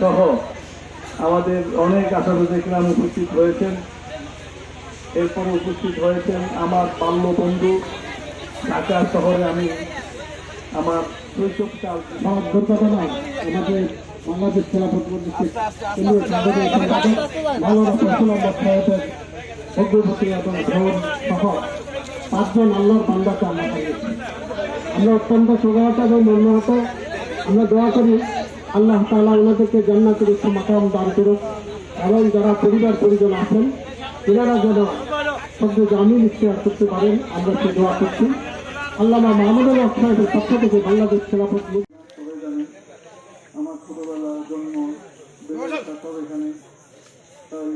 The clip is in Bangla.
সহ আমাদের অনেক আশাবাদী গ্রাম উপস্থিত হয়েছেন। এরপরে উপস্থিত হয়েছেন আমার বাল্য বন্ধু, ঢাকা শহরে আমি আমার শৈশবকাল দুর্ঘটনায় আমাদের বাংলাদেশ খেলাফত মজলিসের অগ্রগতি এবং ভ্রমণ সহ 5 জন আল্লাহর বান্দাকে আমরা হারিয়েছি। আমরা অত্যন্ত সৌভাগ্য এবং মর্মাহত। আমরা দোয়া করি আল্লাহ তাআলা ওনাদেরকে জান্নাতের উচ্চ মাকাম দান করুক এবং যারা পরিবার পরিজন আছেন এনারা যেন সদ্য জামিন ইখতিয়ার করতে পারেন, আমরা সে দোয়া করছি। আল্লামা মাহমুদুল হক সাহেবের পক্ষ থেকে বাংলাদেশ খেলাফত আমার ছোটবেলার জন্ম এখানে, তাই